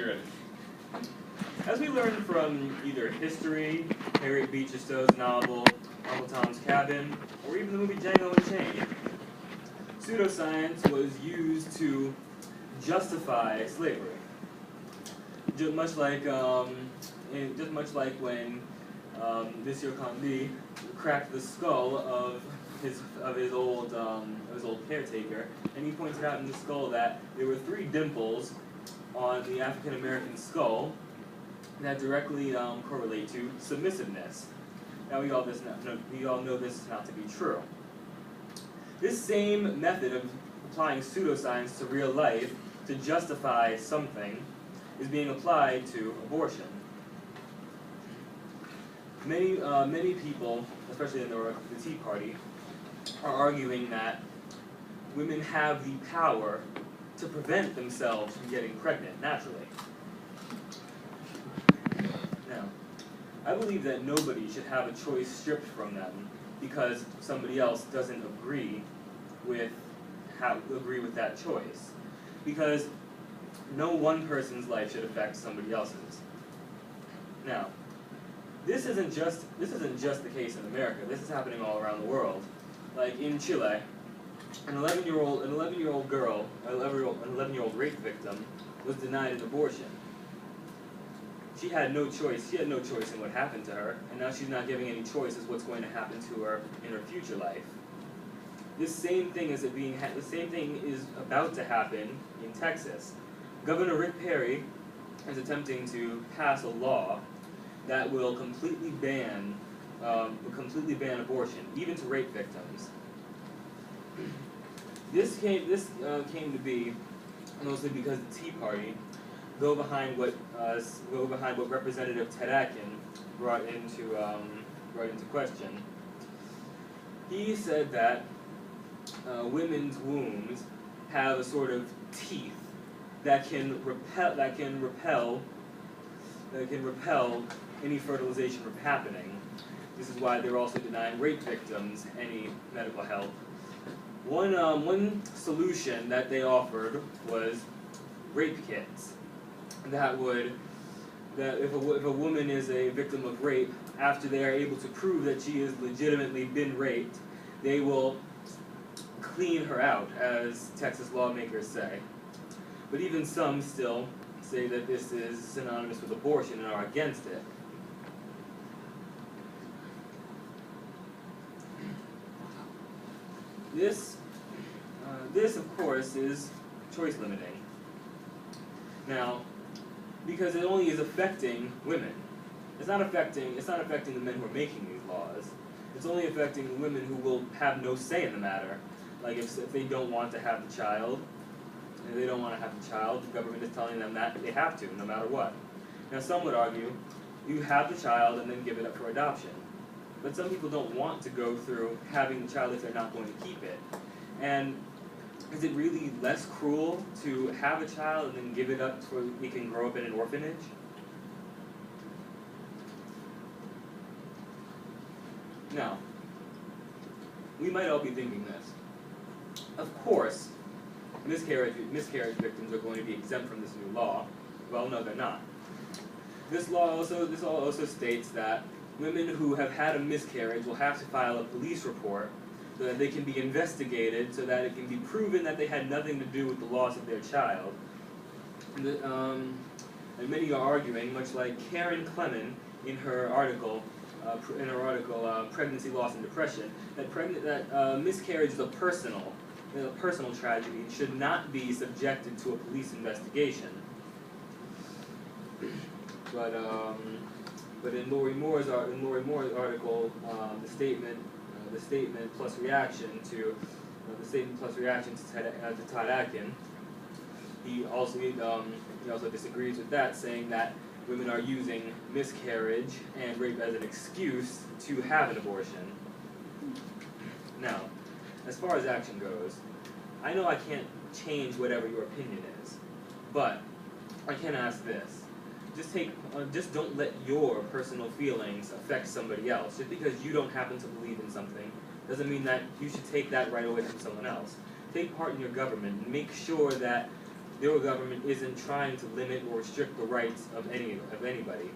ready. As we learn from either history, Harriet Beecher Stowe's novel, Uncle Tom's Cabin, or even the movie Django Unchained, pseudoscience was used to justify slavery. Just much like when Monsieur Condé cracked the skull of his old caretaker, and he pointed out in the skull that there were 3 dimples on the African American skull that directly correlate to submissiveness. Now we all know this not to be true. This same method of applying pseudoscience to real life to justify something is being applied to abortion. Many people, especially in the Tea Party, are arguing that women have the power to prevent themselves from getting pregnant naturally. Now, I believe that nobody should have a choice stripped from them because somebody else doesn't agree with that choice. Because no one person's life should affect somebody else's. Now, this isn't just the case in America. This is happening all around the world. Like in Chile, an 11-year-old girl, an 11-year-old rape victim, was denied an abortion. She had no choice. She had no choice in what happened to her, and now she's not giving any choice as what's going to happen to her in her future life. The same thing is about to happen in Texas. Governor Rick Perry is attempting to pass a law that will completely ban abortion, even to rape victims. This came to be mostly because the Tea Party go behind what Representative Ted Atkin brought into question. He said that women's wombs have a sort of teeth that can repel any fertilization from happening. This is why they're also denying rape victims any medical help. One solution that they offered was rape kits. That if a woman is a victim of rape, after they are able to prove that she has legitimately been raped, they will clean her out, as Texas lawmakers say. But even some still say that this is synonymous with abortion and are against it. This of course is choice limiting. Now, because it only is affecting women. It's not affecting the men who are making these laws. It's only affecting the women who will have no say in the matter. Like if they don't want to have the child, the government is telling them that they have to, no matter what. Now some would argue, you have the child and then give it up for adoption. But some people don't want to go through having the child if they're not going to keep it. And is it really less cruel to have a child and then give it up so it can grow up in an orphanage? Now, we might all be thinking this. Of course, miscarriage victims are going to be exempt from this new law. Well, no, they're not. This law also states that women who have had a miscarriage will have to file a police report so that they can be investigated, so that it can be proven that they had nothing to do with the loss of their child. And many are arguing, much like Karen Clemen in her article, Pregnancy, Loss, and Depression, that miscarriage is a personal tragedy and should not be subjected to a police investigation. But in Lori Moore's article, the statement plus reaction to Todd Atkin, he also disagrees with that, saying that women are using miscarriage and rape as an excuse to have an abortion. Now, as far as action goes, I know I can't change whatever your opinion is, but I can ask this. Just don't let your personal feelings affect somebody else. Just because you don't happen to believe in something doesn't mean that you should take that right away from someone else. Take part in your government and make sure that the government isn't trying to limit or restrict the rights of anybody.